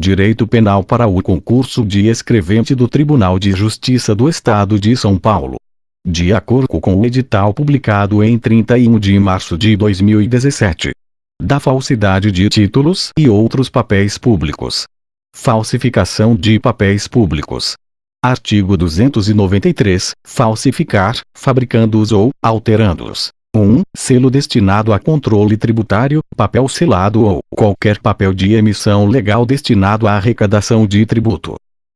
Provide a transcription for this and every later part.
Direito Penal para o concurso de escrevente do Tribunal de Justiça do Estado de São Paulo. De acordo com o edital publicado em 31 de março de 2017. Da falsidade de títulos e outros papéis públicos. Falsificação de papéis públicos. Artigo 293. Falsificar, fabricando-os ou alterando-os. 1. Selo destinado a controle tributário, papel selado ou qualquer papel de emissão legal destinado à arrecadação de tributo.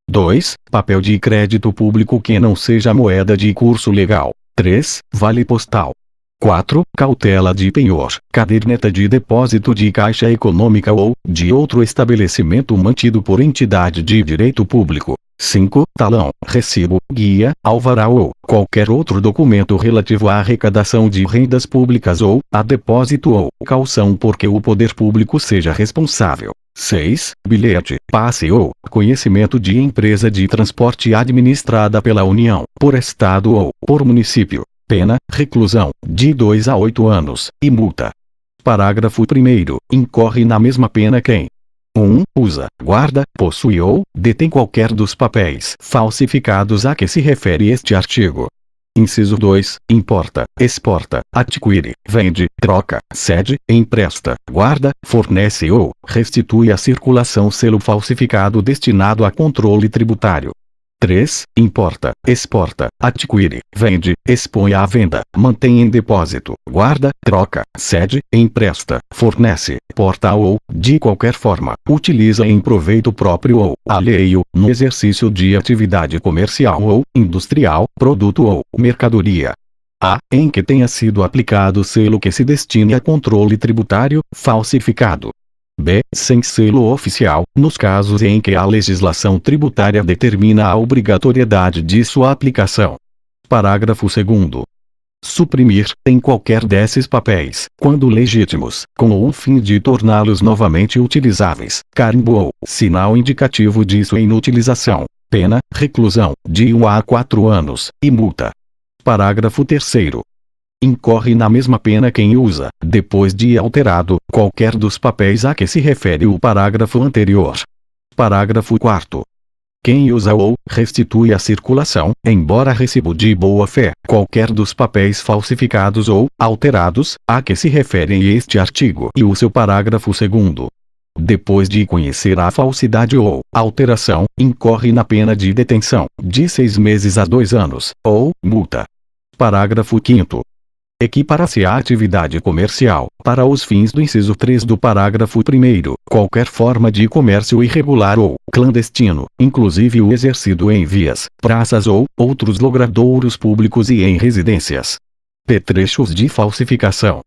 2. Papel de crédito público que não seja moeda de curso legal. 3. Vale postal. 4. Cautela de penhor, caderneta de depósito de caixa econômica ou de outro estabelecimento mantido por entidade de direito público. 5. Talão, recibo, guia, alvará ou qualquer outro documento relativo à arrecadação de rendas públicas ou a depósito ou caução porque o poder público seja responsável. 6. Bilhete, passe ou conhecimento de empresa de transporte administrada pela União, por Estado ou por município. Pena, reclusão, de 2 a 8 anos, e multa. Parágrafo 1º. Incorre na mesma pena quem 1. Usa, guarda, possui ou detém qualquer dos papéis falsificados a que se refere este artigo. Inciso 2. Importa, exporta, adquire, vende, troca, cede, empresta, guarda, fornece ou restitui à circulação selo falsificado destinado a controle tributário. 3. Importa, exporta, adquire, vende, expõe à venda, mantém em depósito, guarda, troca, cede, empresta, fornece, porta ou, de qualquer forma, utiliza em proveito próprio ou alheio, no exercício de atividade comercial ou industrial, produto ou mercadoria. A. Em que tenha sido aplicado selo que se destine a controle tributário, falsificado. B. Sem selo oficial, nos casos em que a legislação tributária determina a obrigatoriedade de sua aplicação. Parágrafo 2º. Suprimir, em qualquer desses papéis, quando legítimos, com o fim de torná-los novamente utilizáveis, carimbo ou sinal indicativo de sua inutilização. Pena, reclusão, de 1 a 4 anos, e multa. Parágrafo 3º. Incorre na mesma pena quem usa, depois de alterado, qualquer dos papéis a que se refere o parágrafo anterior. Parágrafo 4º. Quem usa ou restitui à circulação, embora recibo de boa-fé, qualquer dos papéis falsificados ou alterados, a que se referem este artigo e o seu parágrafo 2º. Depois de conhecer a falsidade ou alteração, incorre na pena de detenção, de 6 meses a 2 anos, ou multa. Parágrafo 5º. Equipara-se à atividade comercial, para os fins do inciso 3 do parágrafo 1º, qualquer forma de comércio irregular ou clandestino, inclusive o exercido em vias, praças ou outros logradouros públicos e em residências. Petrechos de falsificação.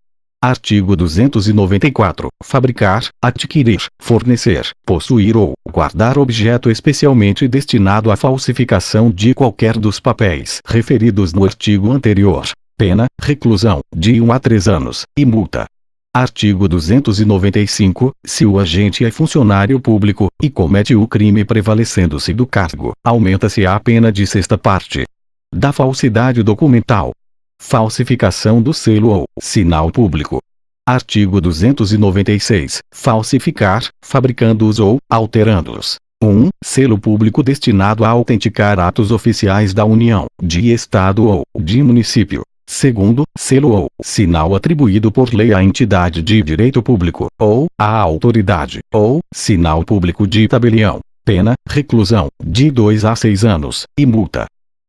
Artigo 294. Fabricar, adquirir, fornecer, possuir ou guardar objeto especialmente destinado à falsificação de qualquer dos papéis referidos no artigo anterior. Pena, reclusão, de 1 a 3 anos, e multa. Artigo 295. Se o agente é funcionário público, e comete o crime prevalecendo-se do cargo, aumenta-se a pena de 6ª parte. Da falsidade documental. Falsificação do selo ou sinal público. Artigo 296. Falsificar, fabricando-os ou alterando-os. 1. Selo público destinado a autenticar atos oficiais da União, de Estado ou de município. 2. Selo ou sinal atribuído por lei à entidade de direito público, ou à autoridade, ou sinal público de tabelião. Pena, reclusão, de 2 a 6 anos, e multa.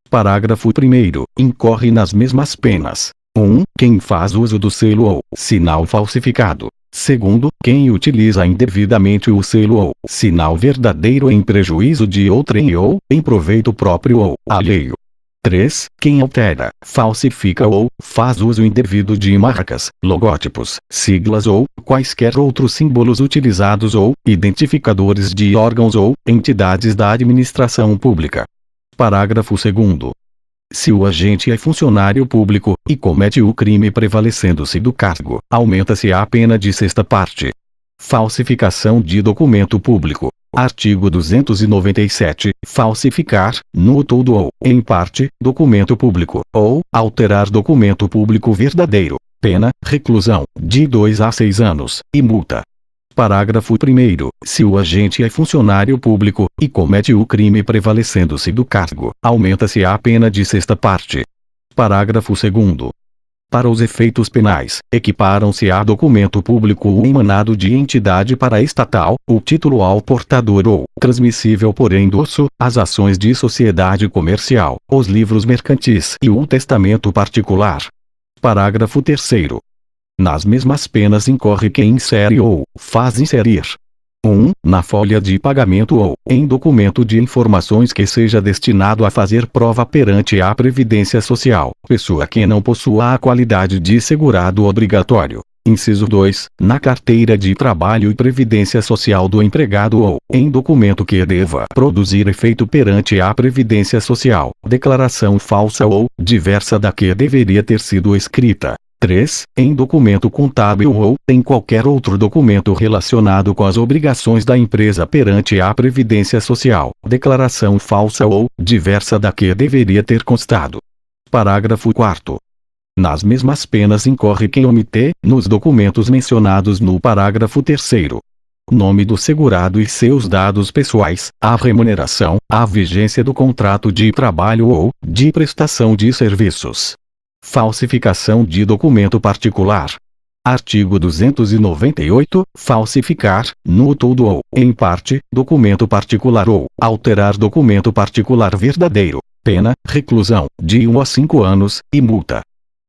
Parágrafo 1º. Incorre nas mesmas penas. 1. Quem faz uso do selo ou sinal falsificado. 2. Quem utiliza indevidamente o selo ou sinal verdadeiro em prejuízo de outrem ou em proveito próprio ou alheio. 3. Quem altera, falsifica ou faz uso indevido de marcas, logótipos, siglas ou quaisquer outros símbolos utilizados ou identificadores de órgãos ou entidades da administração pública. Parágrafo 2º. Se o agente é funcionário público, e comete o crime prevalecendo-se do cargo, aumenta-se a pena de 6ª parte. Falsificação de documento público. Artigo 297. Falsificar, no todo ou, em parte, documento público, ou alterar documento público verdadeiro. Pena, reclusão, de 2 a 6 anos, e multa. Parágrafo 1º. Se o agente é funcionário público, e comete o crime prevalecendo-se do cargo, aumenta-se a pena de sexta parte. Parágrafo 2º. Para os efeitos penais, equiparam-se a documento público ou emanado de entidade paraestatal, o título ao portador ou, transmissível por endosso, as ações de sociedade comercial, os livros mercantis e o testamento particular. Parágrafo 3º. Nas mesmas penas incorre quem insere ou faz inserir 1. Na folha de pagamento ou em documento de informações que seja destinado a fazer prova perante a Previdência Social, pessoa que não possua a qualidade de segurado obrigatório. Inciso 2. Na carteira de trabalho e previdência social do empregado ou em documento que deva produzir efeito perante a Previdência Social, declaração falsa ou diversa da que deveria ter sido escrita. 3. Em documento contábil ou em qualquer outro documento relacionado com as obrigações da empresa perante a Previdência Social, declaração falsa ou diversa da que deveria ter constado. Parágrafo 4º. Nas mesmas penas incorre quem omite, nos documentos mencionados no parágrafo 3º, nome do segurado e seus dados pessoais, a remuneração, a vigência do contrato de trabalho ou de prestação de serviços. Falsificação de documento particular. Artigo 298. Falsificar, no todo ou, em parte, documento particular ou alterar documento particular verdadeiro. Pena, reclusão, de 1 a 5 anos, e multa.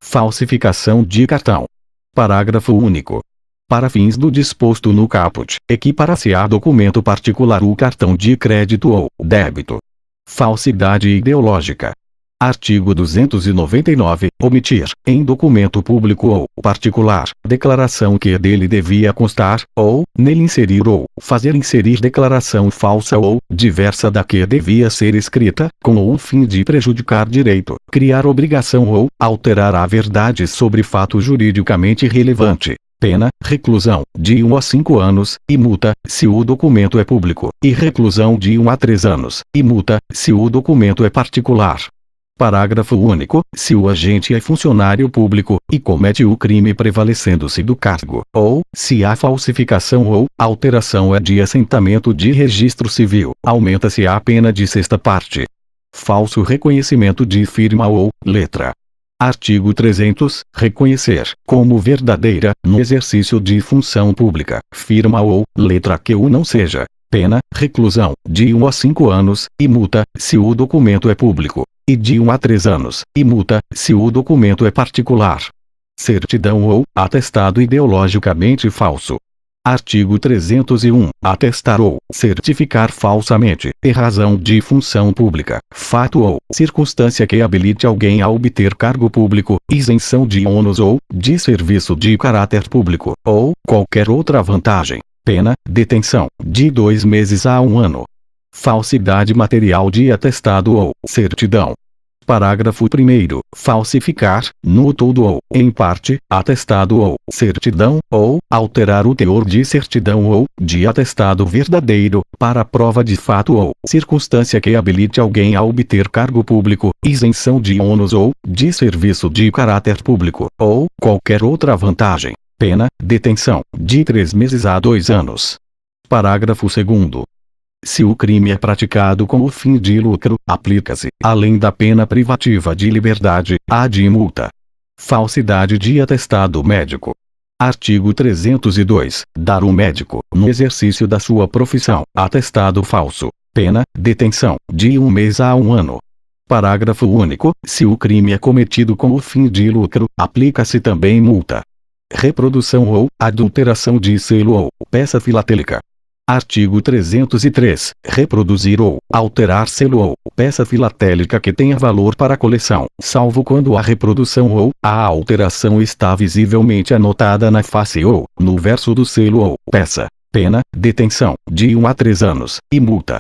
Falsificação de cartão. Parágrafo único. Para fins do disposto no caput, equipara-se a documento particular o cartão de crédito ou débito. Falsidade ideológica. Artigo 299. Omitir, em documento público ou particular, declaração que dele devia constar, ou, nele inserir ou fazer inserir declaração falsa ou diversa da que devia ser escrita, com o fim de prejudicar direito, criar obrigação ou alterar a verdade sobre fato juridicamente relevante. Pena, reclusão, de 1 a 5 anos, e multa, se o documento é público, e reclusão de 1 a 3 anos, e multa, se o documento é particular. Parágrafo único. Se o agente é funcionário público, e comete o crime prevalecendo-se do cargo, ou, se a falsificação ou alteração é de assentamento de registro civil, aumenta-se a pena de sexta parte. Falso reconhecimento de firma ou letra. Artigo 300. Reconhecer, como verdadeira, no exercício de função pública, firma ou letra que o não seja. Pena, reclusão, de 1 a 5 anos, e multa, se o documento é público, e de 1 a 3 anos, e multa, se o documento é particular. Certidão ou atestado ideologicamente falso. Artigo 301. Atestar ou certificar falsamente, em razão de função pública, fato ou circunstância que habilite alguém a obter cargo público, isenção de ônus ou de serviço de caráter público, ou qualquer outra vantagem. Pena, detenção, de 2 meses a 1 ano. Falsidade material de atestado ou certidão. Parágrafo 1º. Falsificar, no todo ou, em parte, atestado ou certidão, ou alterar o teor de certidão ou de atestado verdadeiro, para prova de fato ou circunstância que habilite alguém a obter cargo público, isenção de ônus ou de serviço de caráter público, ou qualquer outra vantagem. Pena, detenção, de 3 meses a 2 anos. Parágrafo 2º. Se o crime é praticado com o fim de lucro, aplica-se, além da pena privativa de liberdade, a de multa. Falsidade de atestado médico. Artigo 302. Dar um médico, no exercício da sua profissão, atestado falso. Pena, detenção, de 1 mês a 1 ano. Parágrafo único. Se o crime é cometido com o fim de lucro, aplica-se também multa. Reprodução ou adulteração de selo ou peça filatélica. Artigo 303. Reproduzir ou alterar selo ou peça filatélica que tenha valor para a coleção, salvo quando a reprodução ou a alteração está visivelmente anotada na face ou no verso do selo ou peça. Pena, detenção, de 1 a 3 anos, e multa.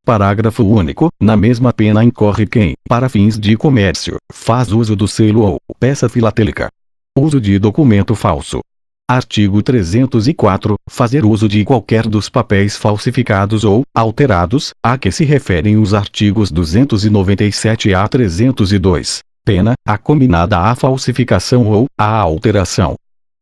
Parágrafo único. Na mesma pena incorre quem, para fins de comércio, faz uso do selo ou peça filatélica. Uso de documento falso. Artigo 304. Fazer uso de qualquer dos papéis falsificados ou alterados, a que se referem os artigos 297 a 302. Pena, a combinada à falsificação ou à alteração.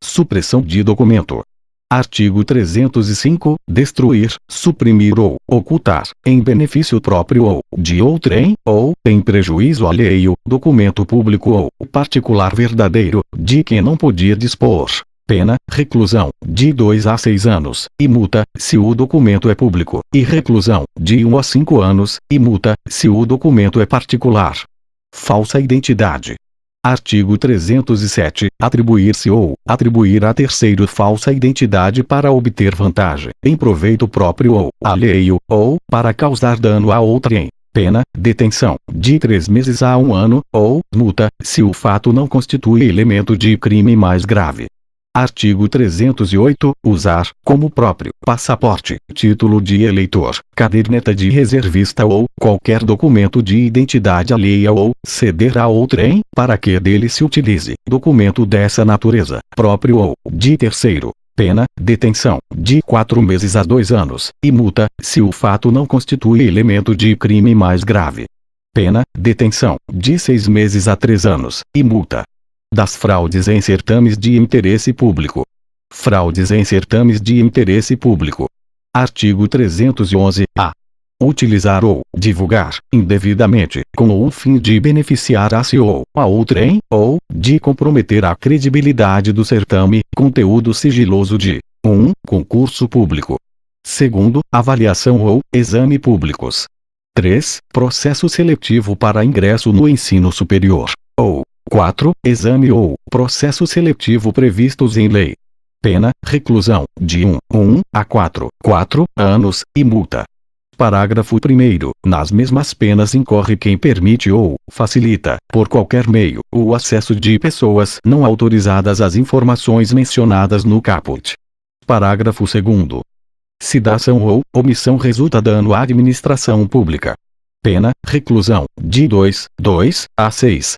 Supressão de documento. Artigo 305. Destruir, suprimir ou ocultar, em benefício próprio ou de outrem, ou em prejuízo alheio, documento público ou particular verdadeiro, de que não podia dispor. Pena, reclusão, de 2 a 6 anos, e multa, se o documento é público, e reclusão, de 1 a 5 anos, e multa, se o documento é particular. Falsa identidade. Artigo 307. Atribuir-se ou atribuir a terceiro falsa identidade para obter vantagem, em proveito próprio ou alheio, ou para causar dano a outrem. Pena, detenção, de 3 meses a 1 ano, ou multa, se o fato não constitui elemento de crime mais grave. Artigo 308. Usar, como próprio, passaporte, título de eleitor, caderneta de reservista ou qualquer documento de identidade alheia ou ceder a outrem, para que dele se utilize, documento dessa natureza, próprio ou de terceiro. Pena, detenção, de 4 meses a 2 anos, e multa, se o fato não constitui elemento de crime mais grave. Pena, detenção, de 6 meses a 3 anos, e multa. Das fraudes em certames de interesse público. Fraudes em certames de interesse público. Artigo 311-A. Utilizar ou divulgar, indevidamente, com o fim de beneficiar a si ou a outrem, ou de comprometer a credibilidade do certame, conteúdo sigiloso de 1. Concurso público. 2. Avaliação ou exame públicos. 3. Processo seletivo para ingresso no ensino superior. Ou 4. Exame ou processo seletivo previstos em lei. Pena, reclusão, de 1 a 4 anos, e multa. Parágrafo 1º. Nas mesmas penas incorre quem permite ou facilita, por qualquer meio, o acesso de pessoas não autorizadas às informações mencionadas no caput. Parágrafo 2º. Se da ação ou omissão resulta dano à administração pública. Pena, reclusão, de 2 a 6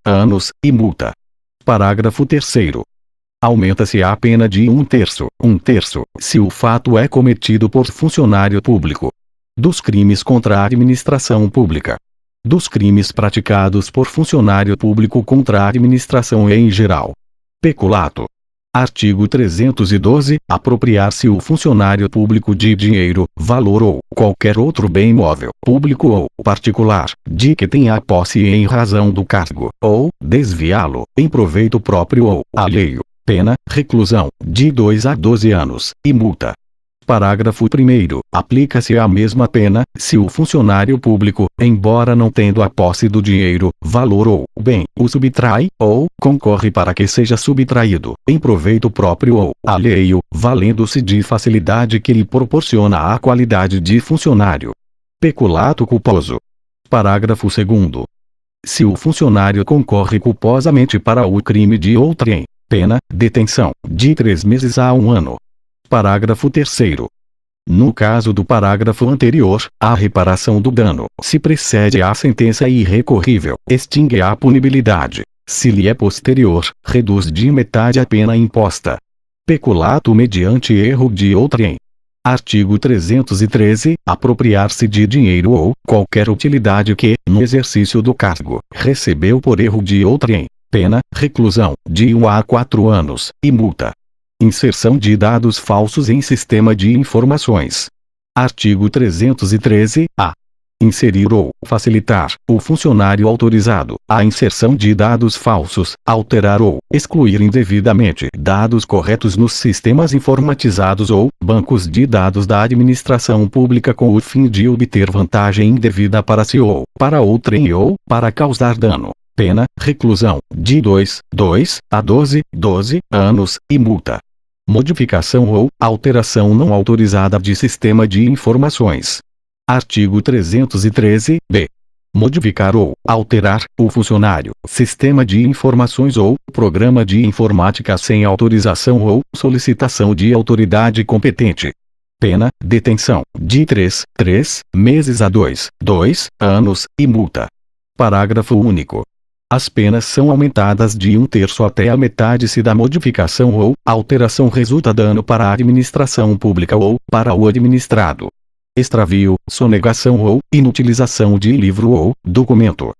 anos, e multa. Parágrafo 3º. Aumenta-se a pena de 1/3, se o fato é cometido por funcionário público. Dos crimes contra a administração pública. Dos crimes praticados por funcionário público contra a administração em geral. Peculato. Artigo 312. Apropriar-se o funcionário público de dinheiro, valor ou qualquer outro bem imóvel, público ou particular, de que tenha a posse em razão do cargo, ou desviá-lo, em proveito próprio ou alheio. Pena, reclusão, de 2 a 12 anos, e multa. Parágrafo 1º. Aplica-se a mesma pena, se o funcionário público, embora não tendo a posse do dinheiro, valor ou bem, o subtrai, ou concorre para que seja subtraído, em proveito próprio ou alheio, valendo-se de facilidade que lhe proporciona a qualidade de funcionário. Peculato culposo. Parágrafo 2º. Se o funcionário concorre culposamente para o crime de outrem, pena, detenção, de 3 meses a 1 ano. Parágrafo 3º. No caso do parágrafo anterior, a reparação do dano, se precede à sentença irrecorrível, extingue a punibilidade. Se lhe é posterior, reduz de metade a pena imposta. Peculato mediante erro de outrem. Artigo 313. Apropriar-se de dinheiro ou qualquer utilidade que, no exercício do cargo, recebeu por erro de outrem. Pena, reclusão, de 1 a 4 anos, e multa. Inserção de dados falsos em sistema de informações. Artigo 313-A. Inserir ou facilitar, o funcionário autorizado, a inserção de dados falsos, alterar ou excluir indevidamente dados corretos nos sistemas informatizados ou bancos de dados da administração pública com o fim de obter vantagem indevida para si ou para outrem ou para causar dano. Pena, reclusão, de 2 a 12 anos, e multa. Modificação ou alteração não autorizada de sistema de informações. Artigo 313-B. Modificar ou alterar, o funcionário, sistema de informações ou programa de informática sem autorização ou solicitação de autoridade competente. Pena, detenção, de 3 meses a 2 anos, e multa. Parágrafo único. As penas são aumentadas de 1/3 até a metade se da modificação ou alteração resulta dano para a administração pública ou para o administrado. Extravio, sonegação ou inutilização de livro ou documento.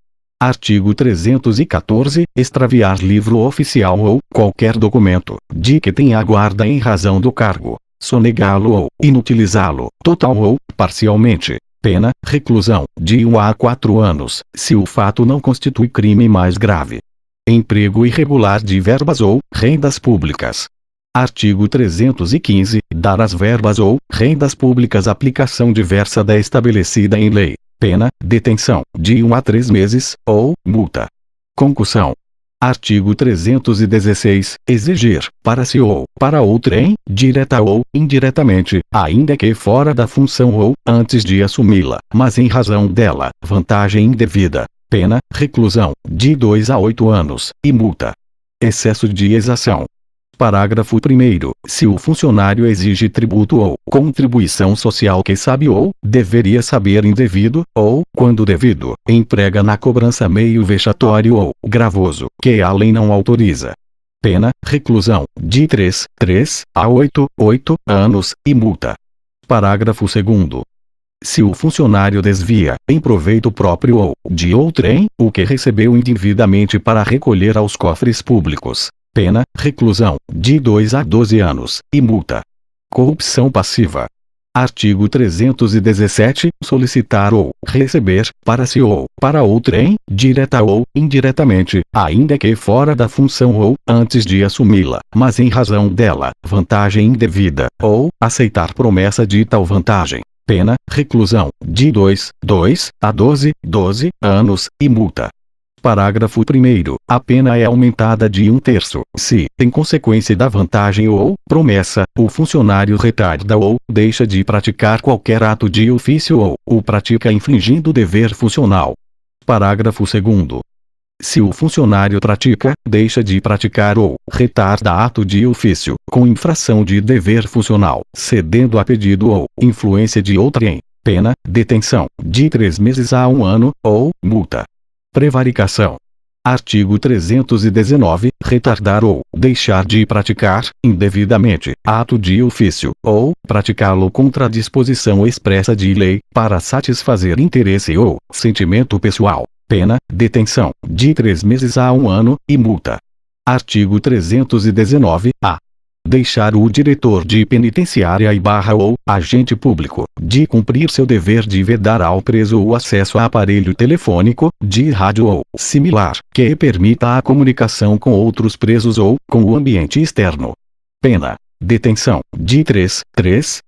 Artigo 314. Extraviar livro oficial ou qualquer documento de que tenha a guarda em razão do cargo, sonegá-lo ou inutilizá-lo, total ou parcialmente. Pena, reclusão, de 1 a 4 anos, se o fato não constitui crime mais grave. Emprego irregular de verbas ou rendas públicas. Artigo 315. Dar às verbas ou rendas públicas aplicação diversa da estabelecida em lei. Pena, detenção, de 1 a 3 meses, ou multa. Concussão. Artigo 316. Exigir, para si ou para outrem, direta ou indiretamente, ainda que fora da função ou antes de assumi-la, mas em razão dela, vantagem indevida. Pena, reclusão, de 2 a 8 anos, e multa. Excesso de exação. Parágrafo 1º. Se o funcionário exige tributo ou contribuição social que sabe ou deveria saber indevido, ou, quando devido, emprega na cobrança meio vexatório ou gravoso, que a lei não autoriza. Pena, reclusão, de 3 a 8 anos, e multa. Parágrafo 2º. Se o funcionário desvia, em proveito próprio ou de outrem, o que recebeu indevidamente para recolher aos cofres públicos. Pena, reclusão, de 2 a 12 anos, e multa. Corrupção passiva. Artigo 317. Solicitar ou receber, para si ou para outrem, direta ou indiretamente, ainda que fora da função ou antes de assumi-la, mas em razão dela, vantagem indevida, ou aceitar promessa de tal vantagem. Pena, reclusão, de 2 a 12 anos, e multa. Parágrafo 1º. A pena é aumentada de 1/3, se, em consequência da vantagem ou promessa, o funcionário retarda ou deixa de praticar qualquer ato de ofício ou o pratica infringindo o dever funcional. Parágrafo 2º. Se o funcionário pratica, deixa de praticar ou retarda ato de ofício, com infração de dever funcional, cedendo a pedido ou influência de outrem, pena, detenção, de 3 meses a 1 ano, ou multa. Prevaricação. Artigo 319. Retardar ou deixar de praticar, indevidamente, ato de ofício, ou praticá-lo contra a disposição expressa de lei, para satisfazer interesse ou sentimento pessoal. Pena, detenção, de 3 meses a 1 ano, e multa. Artigo 319-A. Deixar o diretor de penitenciária ou agente público, de cumprir seu dever de vedar ao preso o acesso a aparelho telefônico, de rádio ou similar, que permita a comunicação com outros presos ou com o ambiente externo. Pena, detenção, de 3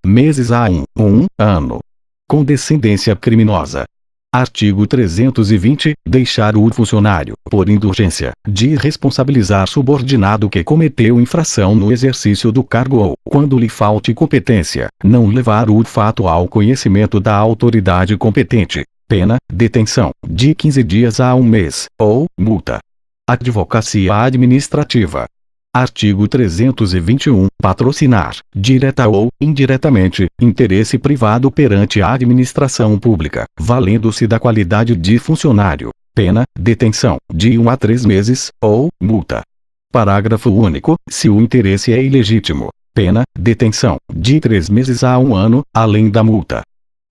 meses a 1 ano. Com descendência criminosa. Artigo 320. Deixar o funcionário, por indulgência, de responsabilizar subordinado que cometeu infração no exercício do cargo ou, quando lhe falte competência, não levar o fato ao conhecimento da autoridade competente. Pena, detenção, de 15 dias a 1 mês, ou multa. Advocacia administrativa. Artigo 321. Patrocinar, direta ou indiretamente, interesse privado perante a administração pública, valendo-se da qualidade de funcionário. Pena, detenção, de 1 a 3 meses, ou multa. Parágrafo único. Se o interesse é ilegítimo. Pena, detenção, de 3 meses a 1 ano, além da multa.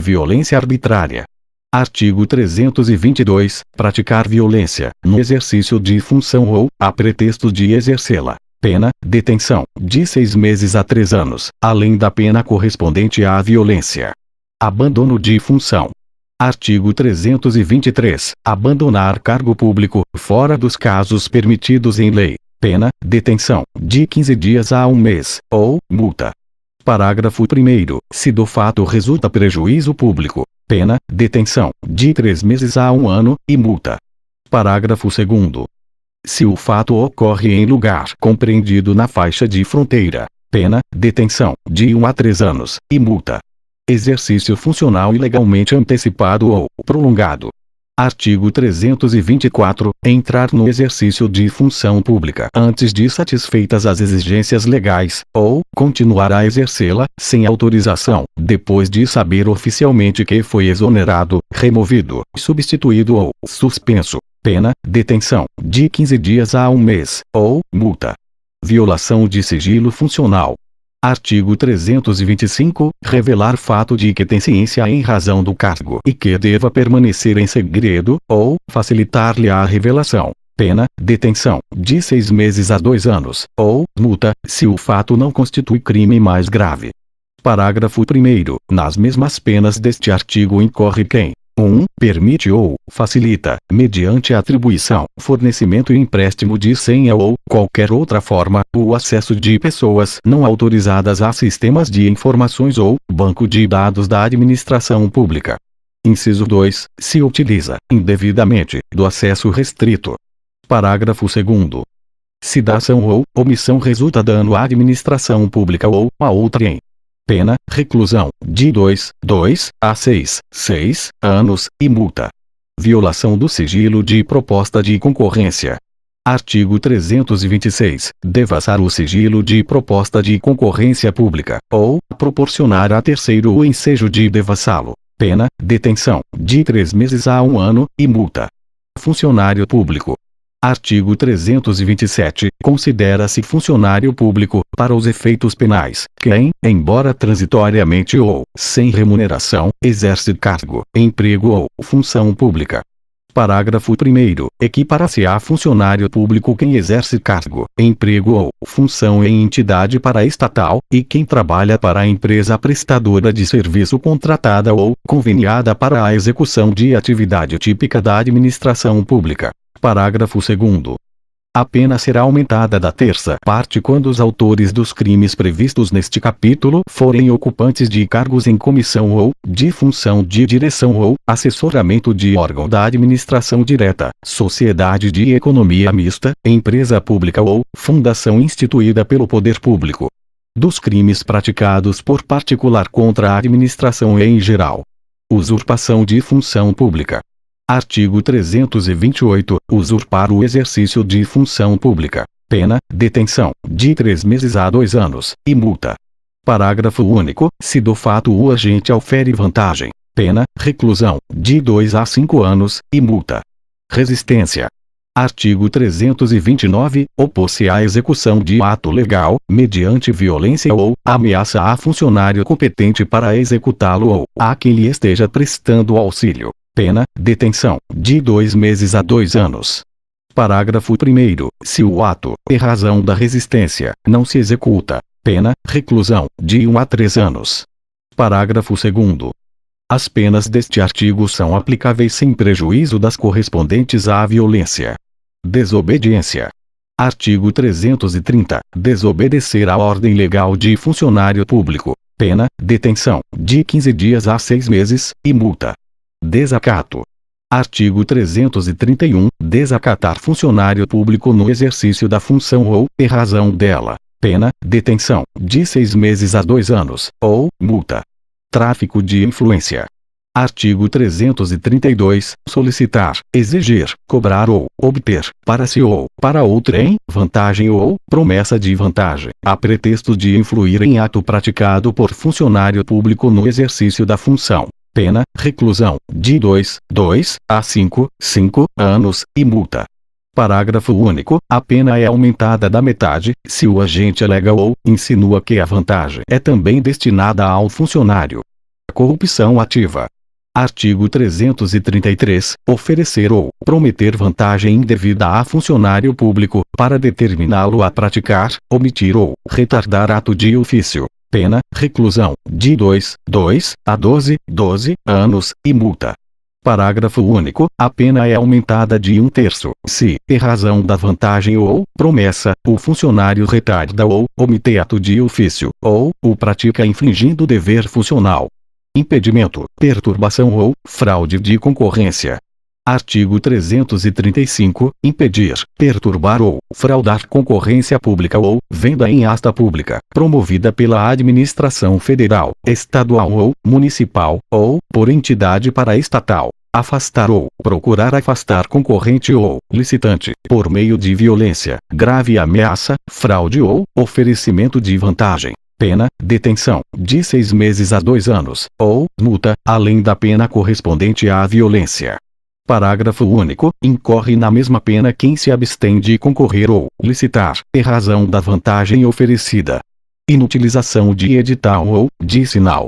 Violência arbitrária. Artigo 322. Praticar violência, no exercício de função ou, a pretexto de exercê-la. Pena, detenção, de 6 meses a 3 anos, além da pena correspondente à violência. Abandono de função. Artigo 323. Abandonar cargo público, fora dos casos permitidos em lei. Pena, detenção, de 15 dias a 1 mês, ou multa. Parágrafo 1º. Se do fato resulta prejuízo público. Pena, detenção, de 3 meses a 1 ano, e multa. Parágrafo 2º. Se o fato ocorre em lugar compreendido na faixa de fronteira, pena, detenção, de 1 a 3 anos, e multa. Exercício funcional ilegalmente antecipado ou prolongado. Artigo 324. Entrar no exercício de função pública antes de satisfeitas as exigências legais, ou continuar a exercê-la, sem autorização, depois de saber oficialmente que foi exonerado, removido, substituído ou suspenso. Pena, detenção, de 15 dias a 1 mês, ou multa. Violação de sigilo funcional. Artigo 325. Revelar fato de que tem ciência em razão do cargo e que deva permanecer em segredo, ou facilitar-lhe a revelação. Pena, detenção, de 6 meses a 2 anos, ou multa, se o fato não constitui crime mais grave. Parágrafo 1º. Nas mesmas penas deste artigo incorre quem 1. Permite ou facilita, mediante atribuição, fornecimento e empréstimo de senha ou qualquer outra forma, o acesso de pessoas não autorizadas a sistemas de informações ou banco de dados da administração pública. Inciso 2. Se utiliza, indevidamente, do acesso restrito. Parágrafo 2º. Se da ação ou omissão resulta dano à administração pública ou a outrem. Pena, reclusão, de 2 a 6 anos, e multa. Violação do sigilo de proposta de concorrência. Artigo 326. Devassar o sigilo de proposta de concorrência pública, ou proporcionar a terceiro o ensejo de devassá-lo. Pena, detenção, de 3 meses a 1 ano, e multa. Funcionário público. Artigo 327. Considera-se funcionário público, para os efeitos penais, quem, embora transitoriamente ou sem remuneração, exerce cargo, emprego ou função pública. Parágrafo 1º. Equipara-se a funcionário público quem exerce cargo, emprego ou função em entidade paraestatal, e quem trabalha para a empresa prestadora de serviço contratada ou conveniada para a execução de atividade típica da administração pública. Parágrafo 2º. A pena será aumentada da terça parte quando os autores dos crimes previstos neste capítulo forem ocupantes de cargos em comissão ou de função de direção ou assessoramento de órgão da administração direta, sociedade de economia mista, empresa pública ou fundação instituída pelo poder público. Dos crimes praticados por particular contra a administração em geral. Usurpação de função pública. Artigo 328. Usurpar o exercício de função pública. Pena, detenção, de 3 meses a 2 anos, e multa. Parágrafo único. Se do fato o agente aufere vantagem. Pena, reclusão, de 2 a 5 anos, e multa. Resistência. Artigo 329. Opor-se à execução de ato legal, mediante violência ou ameaça a funcionário competente para executá-lo ou a quem lhe esteja prestando auxílio. Pena, detenção, de 2 meses a 2 anos. Parágrafo 1º. Se o ato, em razão da resistência, não se executa. Pena, reclusão, de 1 a 3 anos. Parágrafo 2º. As penas deste artigo são aplicáveis sem prejuízo das correspondentes à violência. Desobediência. Artigo 330. Desobedecer à ordem legal de funcionário público. Pena, detenção, de 15 dias a 6 meses, e multa. Desacato. Artigo 331. Desacatar funcionário público no exercício da função ou, em razão dela. Pena, detenção, de 6 meses a 2 anos, ou multa. Tráfico de influência. Artigo 332. Solicitar, exigir, cobrar ou obter, para si ou para outrem, vantagem ou promessa de vantagem, a pretexto de influir em ato praticado por funcionário público no exercício da função. Pena, reclusão, de 2 a 5 anos, e multa. Parágrafo único. A pena é aumentada da metade, se o agente alega ou insinua que a vantagem é também destinada ao funcionário. Corrupção ativa. Artigo 333. Oferecer ou prometer vantagem indevida a funcionário público, para determiná-lo a praticar, omitir ou retardar ato de ofício. Pena, reclusão, de 2 a 12 anos, e multa. Parágrafo único. A pena é aumentada de 1/3, se, em razão da vantagem ou promessa, o funcionário retarda ou omite ato de ofício, ou o pratica infringindo o dever funcional. Impedimento, perturbação ou fraude de concorrência. Artigo 335. Impedir, perturbar ou fraudar concorrência pública ou venda em asta pública, promovida pela administração federal, estadual ou municipal, ou por entidade paraestatal. Afastar ou procurar afastar concorrente ou licitante, por meio de violência, grave ameaça, fraude ou oferecimento de vantagem. Pena, detenção, de 6 meses a 2 anos, ou multa, além da pena correspondente à violência. Parágrafo único. Incorre na mesma pena quem se abstém de concorrer ou licitar, em razão da vantagem oferecida. Inutilização de edital ou de sinal.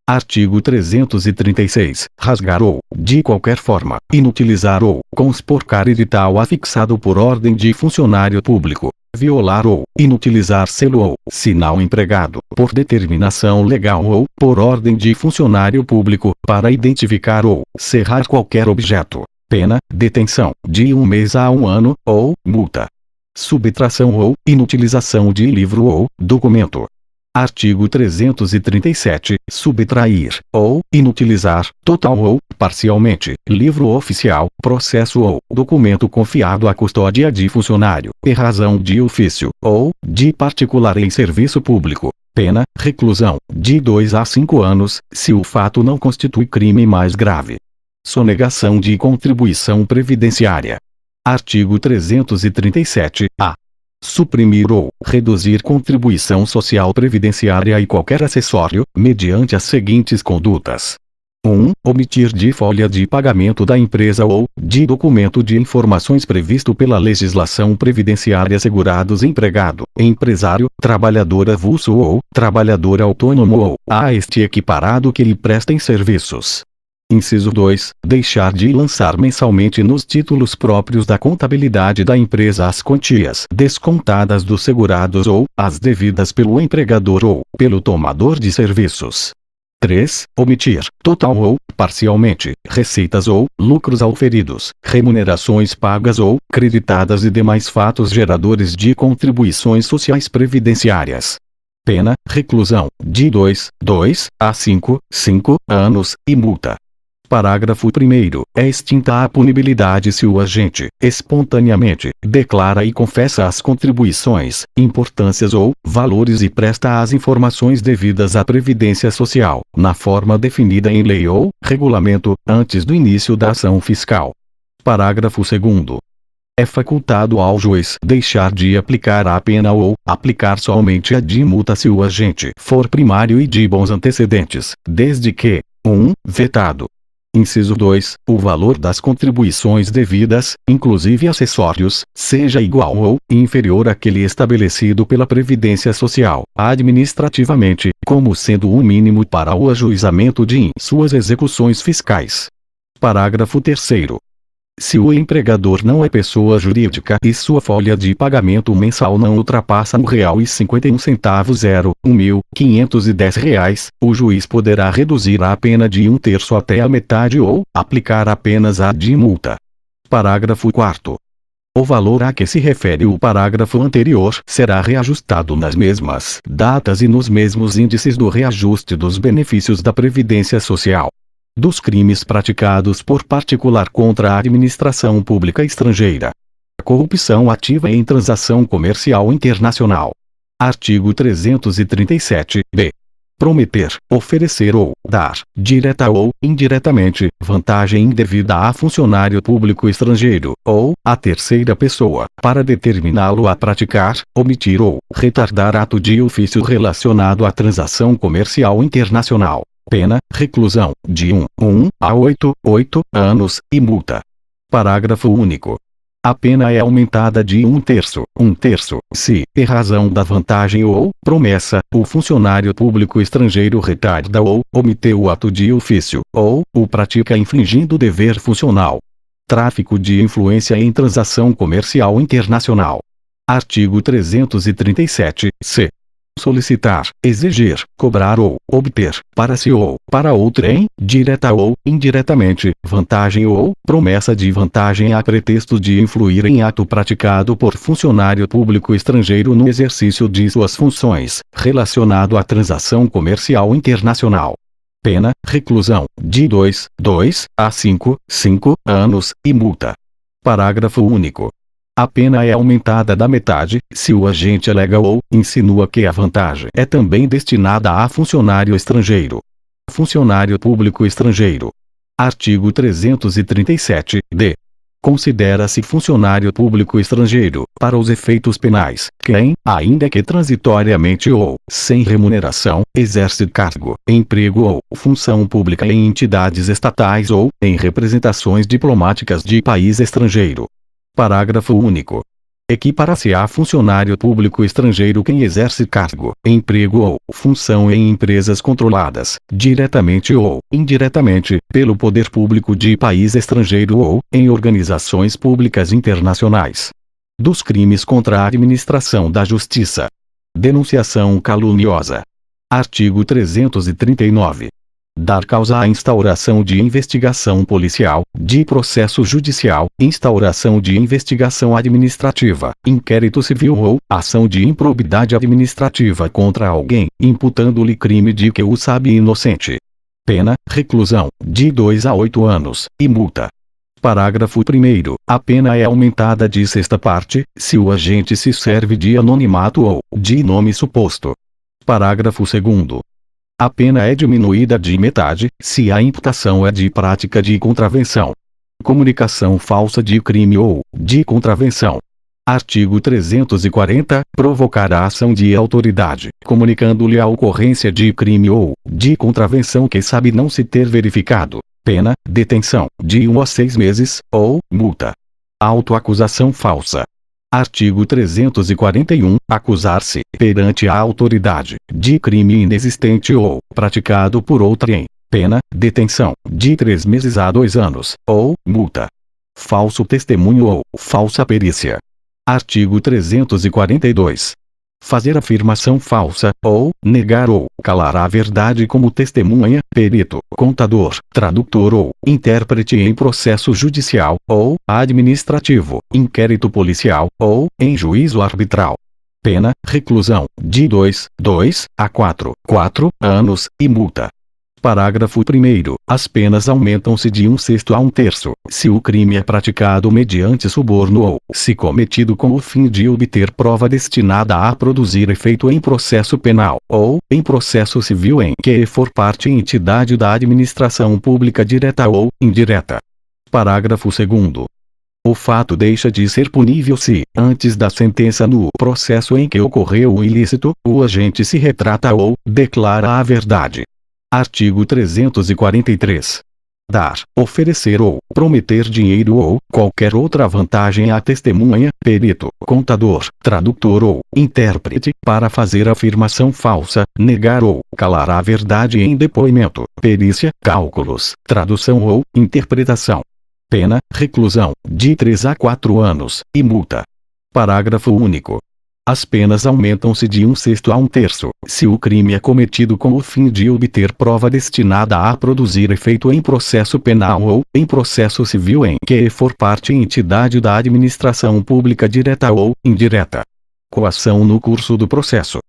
Artigo 336. Rasgar ou, de qualquer forma, inutilizar ou conspurcar edital afixado por ordem de funcionário público. Violar ou inutilizar selo ou sinal empregado por determinação legal ou por ordem de funcionário público para identificar ou cerrar qualquer objeto. Pena, detenção, de 1 mês a 1 ano, ou multa. Subtração ou inutilização de livro ou documento. Artigo 337. Subtrair, ou inutilizar, total ou parcialmente, livro oficial, processo ou documento confiado à custódia de funcionário, em razão de ofício, ou de particular em serviço público. Pena, reclusão, de 2 a 5 anos, se o fato não constitui crime mais grave. Sonegação de contribuição previdenciária. Artigo 337-A. Suprimir ou reduzir contribuição social previdenciária e qualquer acessório, mediante as seguintes condutas. 1. Omitir de folha de pagamento da empresa ou de documento de informações previsto pela legislação previdenciária segurados empregado, empresário, trabalhador avulso ou trabalhador autônomo ou a este equiparado que lhe prestem serviços. Inciso 2. Deixar de lançar mensalmente nos títulos próprios da contabilidade da empresa as quantias descontadas dos segurados ou as devidas pelo empregador ou pelo tomador de serviços. 3. Omitir, total ou parcialmente, receitas ou lucros auferidos, remunerações pagas ou creditadas e demais fatos geradores de contribuições sociais previdenciárias. Pena, reclusão, de 2 a 5 anos, e multa. Parágrafo 1º. É extinta a punibilidade se o agente, espontaneamente, declara e confessa as contribuições, importâncias ou valores e presta as informações devidas à Previdência Social, na forma definida em lei ou regulamento, antes do início da ação fiscal. Parágrafo 2º. É facultado ao juiz deixar de aplicar a pena ou aplicar somente a de multa se o agente for primário e de bons antecedentes, desde que 1. Vetado. Inciso 2. O valor das contribuições devidas, inclusive acessórios, seja igual ou inferior àquele estabelecido pela Previdência Social, administrativamente, como sendo o mínimo para o ajuizamento de suas execuções fiscais. Parágrafo 3º. Se o empregador não é pessoa jurídica e sua folha de pagamento mensal não ultrapassa R$1,51 R$1.510, o juiz poderá reduzir a pena de 1/3 até a metade ou aplicar apenas a de multa. Parágrafo 4º. O valor a que se refere o parágrafo anterior será reajustado nas mesmas datas e nos mesmos índices do reajuste dos benefícios da Previdência Social. Dos crimes praticados por particular contra a administração pública estrangeira. Corrupção ativa em transação comercial internacional. Artigo 337-B. Prometer, oferecer ou dar, direta ou indiretamente, vantagem indevida a funcionário público estrangeiro, ou a terceira pessoa, para determiná-lo a praticar, omitir ou retardar ato de ofício relacionado à transação comercial internacional. Pena, reclusão, de 1 a 8 anos, e multa. Parágrafo único. A pena é aumentada de 1/3, se, em razão da vantagem ou promessa, o funcionário público estrangeiro retarda ou omite o ato de ofício, ou o pratica infringindo dever funcional. Tráfico de influência em transação comercial internacional. Artigo 337-C. Solicitar, exigir, cobrar ou obter, para si ou para outrem, direta ou indiretamente, vantagem ou promessa de vantagem a pretexto de influir em ato praticado por funcionário público estrangeiro no exercício de suas funções, relacionado à transação comercial internacional. Pena, reclusão, de 2 a 5 anos, e multa. Parágrafo único. A pena é aumentada da metade, se o agente alega ou insinua que a vantagem é também destinada a funcionário estrangeiro. Funcionário público estrangeiro. Artigo 337-D. Considera-se funcionário público estrangeiro, para os efeitos penais, quem, ainda que transitoriamente ou sem remuneração, exerce cargo, emprego ou função pública em entidades estatais ou em representações diplomáticas de país estrangeiro. Parágrafo único. Equipara-se a funcionário público estrangeiro quem exerce cargo, emprego ou função em empresas controladas, diretamente ou indiretamente, pelo poder público de país estrangeiro ou em organizações públicas internacionais. Dos crimes contra a administração da justiça. Denunciação caluniosa. Artigo 339. Dar causa à instauração de investigação policial, de processo judicial, instauração de investigação administrativa, inquérito civil ou ação de improbidade administrativa contra alguém, imputando-lhe crime de que o sabe inocente. Pena, reclusão, de 2 a 8 anos, e multa. Parágrafo 1º. A pena é aumentada de sexta parte, se o agente se serve de anonimato ou de nome suposto. Parágrafo 2º. A pena é diminuída de metade, se a imputação é de prática de contravenção, comunicação falsa de crime ou de contravenção. Artigo 340. Provocar a ação de autoridade, comunicando-lhe a ocorrência de crime ou de contravenção que sabe não se ter verificado. Pena, detenção, de 1 a 6 meses, ou multa. Autoacusação falsa. Artigo 341. Acusar-se, perante a autoridade, de crime inexistente ou praticado por outrem. Pena, detenção, de 3 meses a 2 anos, ou multa. Falso testemunho ou falsa perícia. Artigo 342. Fazer afirmação falsa, ou negar ou calar a verdade como testemunha, perito, contador, tradutor ou intérprete em processo judicial, ou administrativo, inquérito policial, ou em juízo arbitral. Pena, reclusão, de 2 a 4 anos, e multa. Parágrafo 1º. As penas aumentam-se de 1/6 a 1/3, se o crime é praticado mediante suborno ou se cometido com o fim de obter prova destinada a produzir efeito em processo penal, ou em processo civil em que for parte entidade da administração pública direta ou indireta. Parágrafo 2º. O fato deixa de ser punível se, antes da sentença no processo em que ocorreu o ilícito, o agente se retrata ou declara a verdade. Artigo 343. Dar, oferecer ou prometer dinheiro ou qualquer outra vantagem à testemunha, perito, contador, tradutor ou intérprete, para fazer afirmação falsa, negar ou calar a verdade em depoimento, perícia, cálculos, tradução ou interpretação. Pena, reclusão, de 3 a 4 anos, e multa. Parágrafo único. As penas aumentam-se de 1/6 a 1/3, se o crime é cometido com o fim de obter prova destinada a produzir efeito em processo penal ou em processo civil em que for parte entidade da administração pública direta ou indireta. Coação no curso do processo.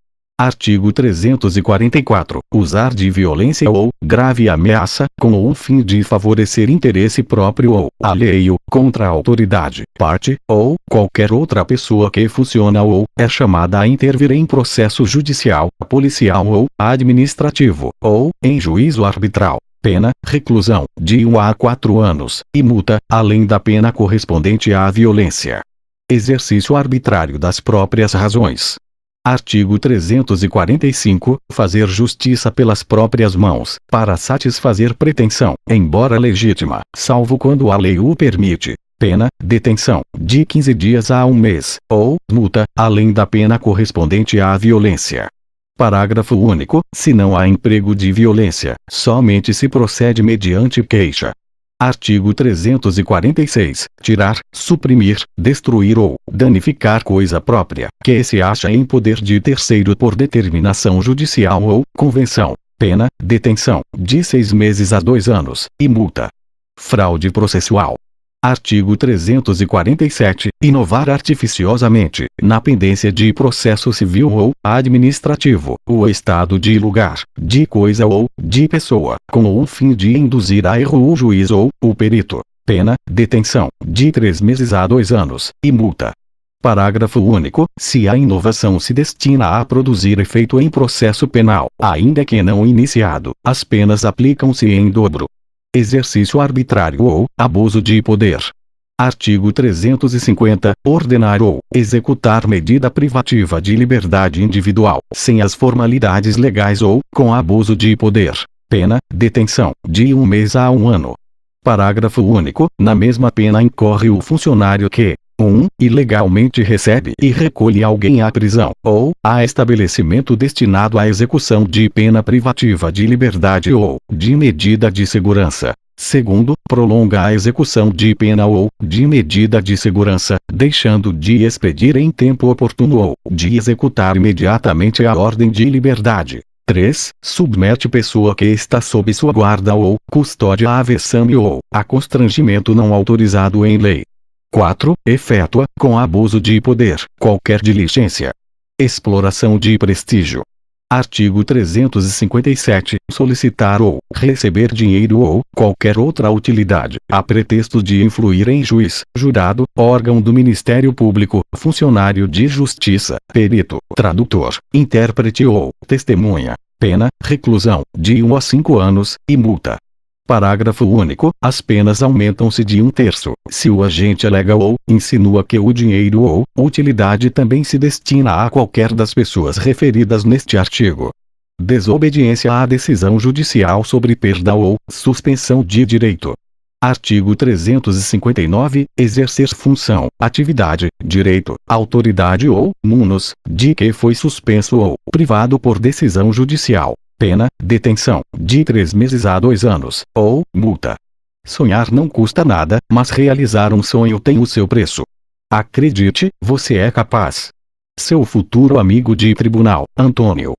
Artigo 344. Usar de violência ou grave ameaça, com o fim de favorecer interesse próprio ou alheio, contra a autoridade, parte, ou qualquer outra pessoa que funciona ou é chamada a intervir em processo judicial, policial ou administrativo, ou em juízo arbitral. Pena, reclusão, de 1 a 4 anos, e multa, além da pena correspondente à violência. Exercício arbitrário das próprias razões. Artigo 345. Fazer justiça pelas próprias mãos, para satisfazer pretensão, embora legítima, salvo quando a lei o permite. Pena, detenção, de 15 dias a 1 mês, ou multa, além da pena correspondente à violência. Parágrafo único. Se não há emprego de violência, somente se procede mediante queixa. Artigo 346. Tirar, suprimir, destruir ou danificar coisa própria, que se acha em poder de terceiro por determinação judicial ou convenção. Pena, detenção, de 6 meses a 2 anos, e multa. Fraude processual. Artigo 347. Inovar artificiosamente, na pendência de processo civil ou administrativo, o estado de lugar, de coisa ou de pessoa, com o fim de induzir a erro o juiz ou o perito. Pena, detenção, de 3 meses a 2 anos, e multa. Parágrafo único. Se a inovação se destina a produzir efeito em processo penal, ainda que não iniciado, as penas aplicam-se em dobro. Exercício arbitrário ou abuso de poder. Artigo 350. Ordenar ou executar medida privativa de liberdade individual, sem as formalidades legais ou com abuso de poder. Pena, detenção, de 1 mês a 1 ano. Parágrafo único. Na mesma pena incorre o funcionário que 1. Ilegalmente recebe e recolhe alguém à prisão, ou a estabelecimento destinado à execução de pena privativa de liberdade ou de medida de segurança. Segundo, prolonga a execução de pena ou de medida de segurança, deixando de expedir em tempo oportuno ou de executar imediatamente a ordem de liberdade. 3. Submete pessoa que está sob sua guarda ou custódia a vexame ou a constrangimento não autorizado em lei. 4. Efetua, com abuso de poder, qualquer diligência. Exploração de prestígio. Artigo 357. Solicitar ou receber dinheiro ou qualquer outra utilidade, a pretexto de influir em juiz, jurado, órgão do Ministério Público, funcionário de justiça, perito, tradutor, intérprete ou testemunha. Pena, reclusão, de 1 a 5 anos, e multa. Parágrafo único. As penas aumentam-se de 1/3, se o agente alega ou insinua que o dinheiro ou utilidade também se destina a qualquer das pessoas referidas neste artigo. Desobediência à decisão judicial sobre perda ou suspensão de direito. Artigo 359. Exercer função, atividade, direito, autoridade ou munus, de que foi suspenso ou privado por decisão judicial. Pena, detenção, de 3 meses a 2 anos, ou multa. Sonhar não custa nada, mas realizar um sonho tem o seu preço. Acredite, você é capaz. Seu futuro amigo de tribunal, Antônio.